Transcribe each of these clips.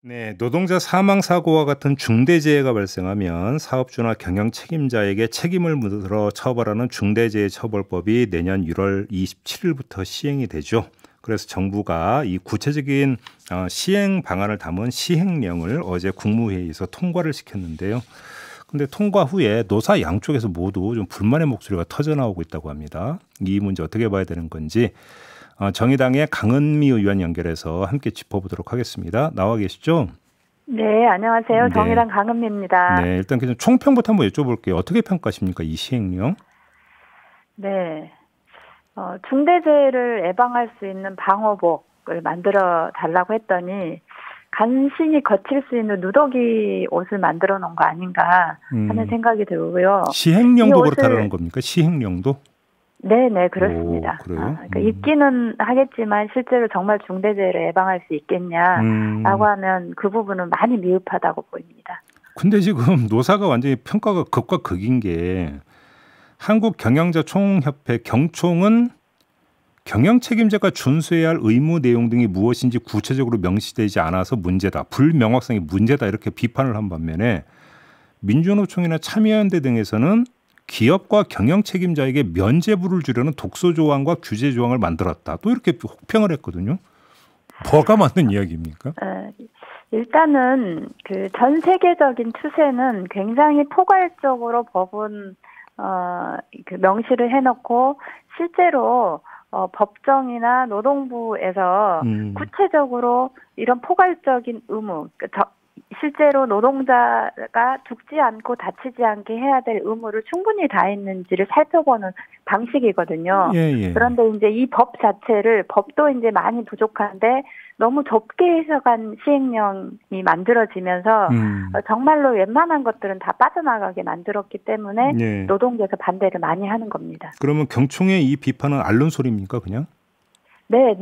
네, 노동자 사망 사고와 같은 중대재해가 발생하면 사업주나 경영 책임자에게 책임을 물어 처벌하는 중대재해처벌법이 내년 1월 27일부터 시행이 되죠. 그래서 정부가 이 구체적인 시행 방안을 담은 시행령을 어제 국무회의에서 통과를 시켰는데요. 근데 통과 후에 노사 양쪽에서 모두 좀 불만의 목소리가 터져나오고 있다고 합니다. 이 문제 어떻게 봐야 되는 건지 정의당의 강은미 의원 연결해서 함께 짚어보도록 하겠습니다. 나와 계시죠? 네, 안녕하세요. 네. 정의당 강은미입니다. 네, 일단 그냥 총평부터 한번 여쭤볼게요. 어떻게 평가하십니까, 이 시행령? 네, 중대재해를 예방할 수 있는 방호복을 만들어 달라고 했더니 간신히 거칠 수 있는 누더기 옷을 만들어 놓은 거 아닌가 하는 생각이 들고요. 시행령도 그렇다는 겁니까? 시행령도? 네, 그렇습니다. 오, 그래요? 그러니까 있기는 하겠지만 실제로 정말 중대재해를 예방할 수 있겠냐라고 하면 그 부분은 많이 미흡하다고 보입니다. 근데 지금 노사가 완전히 평가가 극과 극인 게 한국경영자총협회 경총은 경영 책임자가 준수해야 할 의무 내용 등이 무엇인지 구체적으로 명시되지 않아서 문제다. 불명확성이 문제다. 이렇게 비판을 한 반면에 민주노총이나 참여연대 등에서는 기업과 경영 책임자에게 면죄부를 주려는 독소 조항과 규제 조항을 만들었다. 또 이렇게 혹평을 했거든요. 뭐가 맞는 이야기입니까? 일단은 그 전 세계적인 추세는 굉장히 포괄적으로 법은 그 명시를 해놓고 실제로 법정이나 노동부에서 구체적으로 이런 포괄적인 의무, 실제로 노동자가 죽지 않고 다치지 않게 해야 될 의무를 충분히 다했는지를 살펴보는 방식이거든요. 예. 그런데 이제 이 법 자체를 법도 이제 많이 부족한데 너무 좁게 해석한 시행령이 만들어지면서 정말로 웬만한 것들은 다 빠져나가게 만들었기 때문에 노동계에서 반대를 많이 하는 겁니다. 그러면 경총의 이 비판은 앓는 소리입니까, 그냥? 네.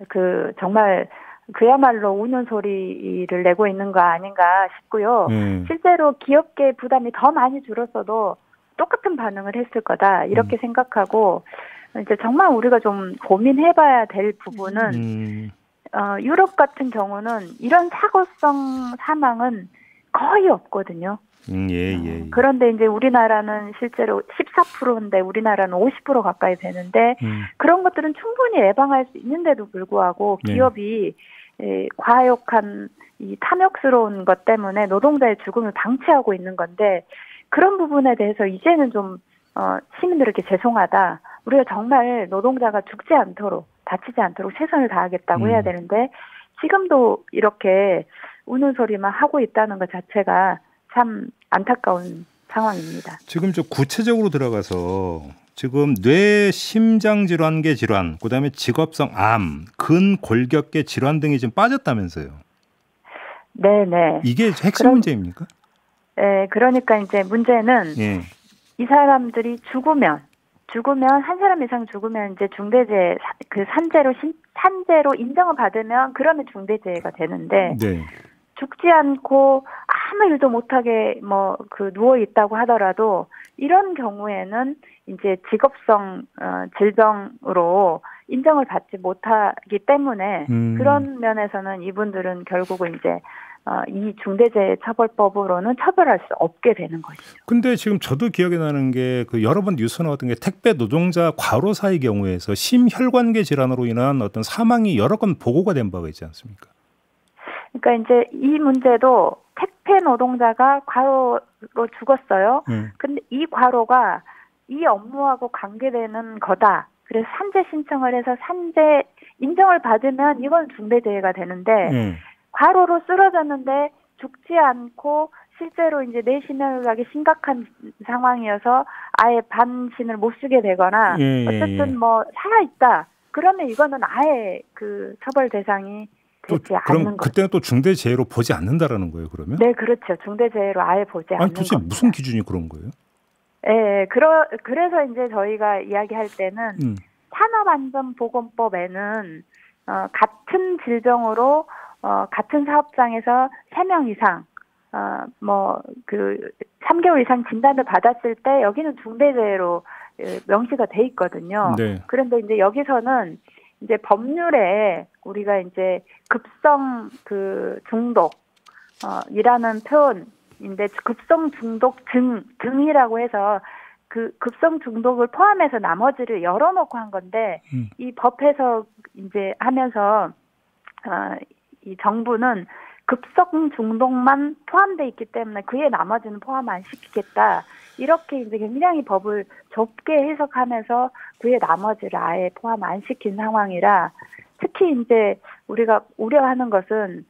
그 정말 그야말로 우는 소리를 내고 있는 거 아닌가 싶고요. 실제로 기업계 부담이 더 많이 줄었어도 똑같은 반응을 했을 거다 이렇게 생각하고 이제 정말 우리가 좀 고민해봐야 될 부분은 유럽 같은 경우는 이런 사고성 사망은 거의 없거든요. 그런데 이제 우리나라는 실제로 14%인데 우리나라는 50% 가까이 되는데 그런 것들은 충분히 예방할 수 있는데도 불구하고 기업이 과욕한 이 탐욕스러운 것 때문에 노동자의 죽음을 방치하고 있는 건데 그런 부분에 대해서 이제는 좀 시민들에게 죄송하다. 우리가 정말 노동자가 죽지 않도록 다치지 않도록 최선을 다하겠다고 해야 되는데 지금도 이렇게 우는 소리만 하고 있다는 것 자체가 참 안타까운 상황입니다. 지금 저 구체적으로 들어가서 지금 뇌 심장질환계 질환, 그다음에 직업성 암, 근골격계 질환 등이 지금 빠졌다면서요. 네. 이게 핵심 문제입니까? 네, 그러니까 이제 문제는 이 사람들이 죽으면 한 사람 이상 죽으면 이제 중대재해 그 산재로 인정을 받으면 그러면 중대재해가 되는데 죽지 않고 아무 일도 못하게 누워 있다고 하더라도 이런 경우에는 이제 직업성 질병으로 인정을 받지 못하기 때문에 그런 면에서는 이분들은 결국은 이제 이 중대재해처벌법으로는 처벌할 수 없게 되는 것이죠. 근데 지금 저도 기억이 나는 게 그 여러 번 뉴스 나왔던 게 택배 노동자 과로사의 경우에서 심혈관계 질환으로 인한 어떤 사망이 여러 건 보고가 된 바가 있지 않습니까? 그러니까 이제 이 문제도 택배 노동자가 과로로 죽었어요. 근데 이 과로가 이 업무하고 관계되는 거다. 그래서 산재 신청을 해서 산재 인정을 받으면 이건 중대재해가 되는데 과로로 쓰러졌는데 죽지 않고 실제로 이제 내시경이 심각한 상황이어서 아예 반신을 못 쓰게 되거나 어쨌든 살아 있다. 그러면 이거는 아예 그 처벌 대상이 되지 않는 거죠. 그때는 또 중대재해로 보지 않는다라는 거예요, 그러면? 네, 그렇죠. 중대재해로 아예 보지 않는 겁니다. 도대체 무슨 기준이 그런 거예요? 네, 그래서 이제 저희가 이야기할 때는 산업안전보건법에는 같은 질병으로 같은 사업장에서 3명 이상 3개월 이상 진단을 받았을 때 여기는 중대재해로 명시가 돼 있거든요. 그런데 이제 여기서는 이제 법률에 우리가 이제 급성 그 중독 이라는 표현인데 급성 중독 등이라고 해서 그 급성 중독을 포함해서 나머지를 열어놓고 한 건데 이 법 해석 이제 하면서 이 정부는 급성 중독만 포함돼 있기 때문에 그에 나머지는 포함 안 시키겠다. 이렇게 이제 굉장히 법을 좁게 해석하면서 그에 나머지를 아예 포함 안 시킨 상황이라 특히 이제 우리가 우려하는 것은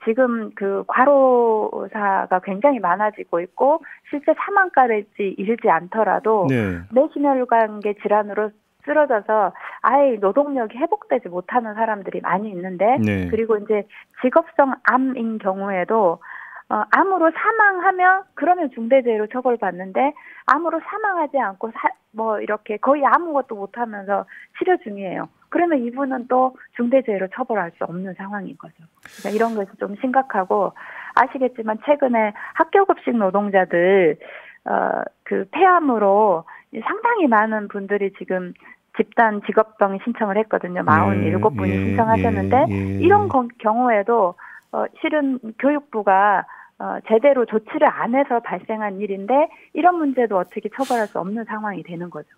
지금 그 과로사가 굉장히 많아지고 있고 실제 사망까지 이르지 않더라도 네. 뇌신혈관계 질환으로 쓰러져서 아예 노동력이 회복되지 못하는 사람들이 많이 있는데 네. 그리고 이제 직업성 암인 경우에도 암으로 사망하면 그러면 중대재해로 처벌받는데 암으로 사망하지 않고 뭐 이렇게 거의 아무것도 못하면서 치료 중이에요. 그러면 이분은 또 중대재해로 처벌할 수 없는 상황인 거죠. 그러니까 이런 것이 좀 심각하고 아시겠지만 최근에 학교급식 노동자들 그 폐암으로 상당히 많은 분들이 지금 집단 직업병 신청을 했거든요. 47분이 신청하셨는데 이런 경우에도 실은 교육부가 제대로 조치를 안 해서 발생한 일인데 이런 문제도 어떻게 처벌할 수 없는 상황이 되는 거죠.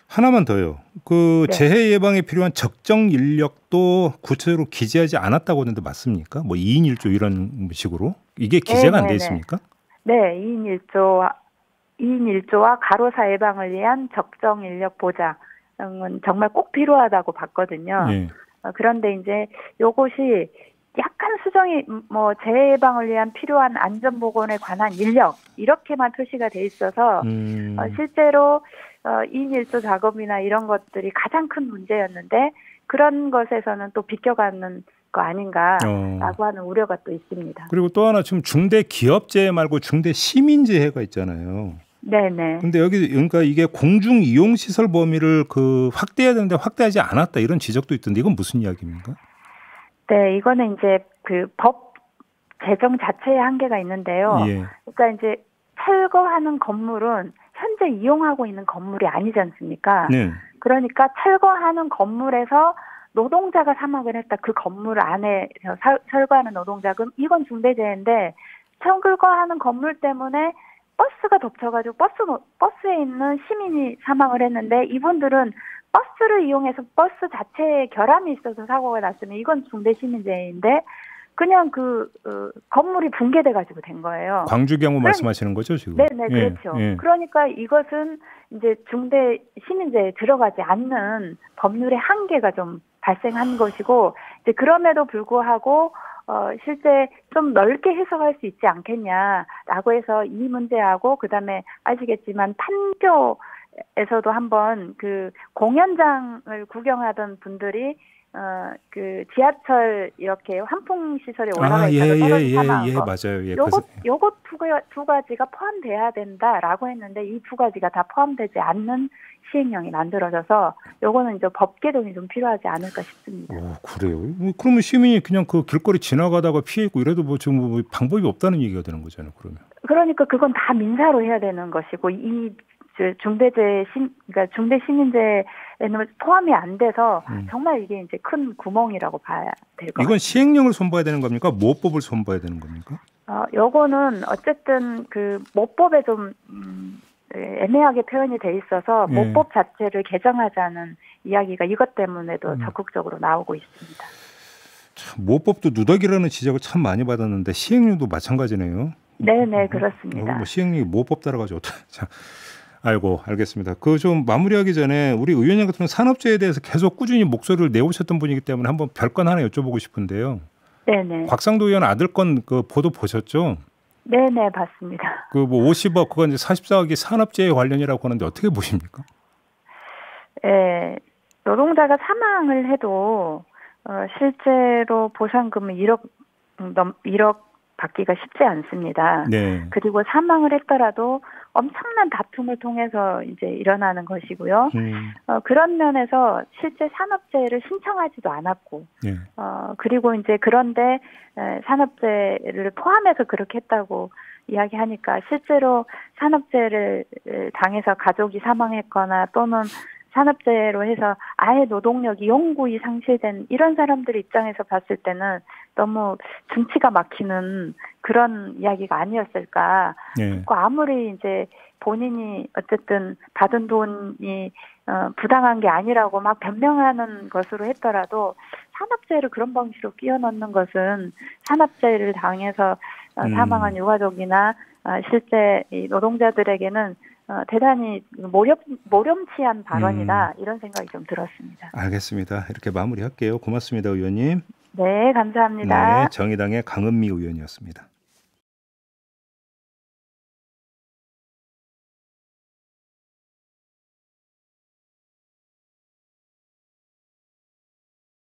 하나만 더요. 그 재해 예방에 필요한 적정 인력도 구체적으로 기재하지 않았다고 하는데 맞습니까? 뭐 2인 1조 이런 식으로 이게 기재가 안 돼 있습니까? 네, 2인 1조와 가로사 예방을 위한 적정 인력 보장은 정말 꼭 필요하다고 봤거든요. 그런데 이제 요것이 약간 수정이 뭐 재해 예방을 위한 필요한 안전 보건에 관한 인력 이렇게만 표시가 돼 있어서 실제로 2인 1조 작업이나 이런 것들이 가장 큰 문제였는데 그런 것에서는 또 비껴가는 거 아닌가라고 하는 우려가 또 있습니다. 그리고 또 하나 지금 중대 기업재해 말고 중대 시민재해가 있잖아요. 네네. 근데 여기 그러니까 이게 공중 이용 시설 범위를 그 확대해야 되는데 확대하지 않았다 이런 지적도 있던데 이건 무슨 이야기입니까? 네, 이거는 이제 그 법 제정 자체의 한계가 있는데요. 그러니까 이제 철거하는 건물은 현재 이용하고 있는 건물이 아니지 않습니까? 그러니까 철거하는 건물에서 노동자가 사망을 했다. 그 건물 안에서 철거하는 노동자금 이건 중대재해인데 철거하는 건물 때문에 버스가 덮쳐가지고 버스에 있는 시민이 사망을 했는데 이분들은 버스를 이용해서 버스 자체에 결함이 있어서 사고가 났으면 이건 중대시민재해인데 그냥 건물이 붕괴돼가지고 된 거예요. 광주 경우 말씀하시는 거죠 지금? 네네 그렇죠. 그러니까 이것은 이제 중대시민재해에 들어가지 않는 법률의 한계가 좀 발생한 것이고 이제 그럼에도 불구하고 실제 좀 넓게 해석할 수 있지 않겠냐라고 해서 이 문제하고 그다음에 아시겠지만 판교에서도 한번 그 공연장을 구경하던 분들이 그 지하철 이렇게 환풍 시설에 올라가 있다가 떨어져 사망한 거. 맞아요. 요것 두 가지가 포함돼야 된다라고 했는데 이 두 가지가 다 포함되지 않는 시행령이 만들어져서 요거는 이제 법 개정이 좀 필요하지 않을까 싶습니다. 그래요? 그러면 시민이 그냥 그 길거리 지나가다가 피해 있고 이래도 뭐 지금 뭐 방법이 없다는 얘기가 되는 거잖아요. 그러면. 그러니까 그건 다 민사로 해야 되는 것이고 이 그러니까 중대시민재해는 포함이 안 돼서 정말 이게 이제 큰 구멍이라고 봐야 될 것 같아요. 이건 시행령을 손봐야 되는 겁니까? 모법을 손봐야 되는 겁니까? 요거는 어쨌든 그 모법에 좀 애매하게 표현이 돼 있어서 모법 자체를 개정하자는 이야기가 이것 때문에도 적극적으로 나오고 있습니다. 참, 모법도 누더기라는 지적을 참 많이 받았는데 시행령도 마찬가지네요. 네네 그렇습니다. 뭐 시행령이 모법 따라가지고 자. 알겠습니다. 그 좀 마무리하기 전에 우리 의원님 같은 산업재해에 대해서 계속 꾸준히 목소리를 내오셨던 분이기 때문에 한번 별건 하나 여쭤보고 싶은데요. 네네. 곽상도 의원 아들 건 그 보도 보셨죠? 네네 봤습니다. 그 뭐 50억 그건 이제 44억이 산업재해 관련이라고 하는데 어떻게 보십니까? 노동자가 사망을 해도 실제로 보상금은 1억 받기가 쉽지 않습니다. 그리고 사망을 했더라도 엄청난 다툼을 통해서 이제 일어나는 것이고요. 그런 면에서 실제 산업재해를 신청하지도 않았고, 그리고 이제 그런데 산업재해를 포함해서 그렇게 했다고 이야기하니까 실제로 산업재해를 당해서 가족이 사망했거나 또는 산업재해로 해서 아예 노동력이 영구히 상실된 이런 사람들 입장에서 봤을 때는 너무 등치가 막히는 그런 이야기가 아니었을까. 네. 아무리 이제 본인이 어쨌든 받은 돈이 부당한 게 아니라고 막 변명하는 것으로 했더라도 산업재해를 그런 방식으로 끼워 넣는 것은 산업재해를 당해서 사망한 유가족이나 실제 이 노동자들에게는 대단히 모렴치한 발언이다 이런 생각이 좀 들었습니다. 알겠습니다. 이렇게 마무리할게요. 고맙습니다, 의원님. 네, 감사합니다. 네, 정의당의 강은미 의원이었습니다.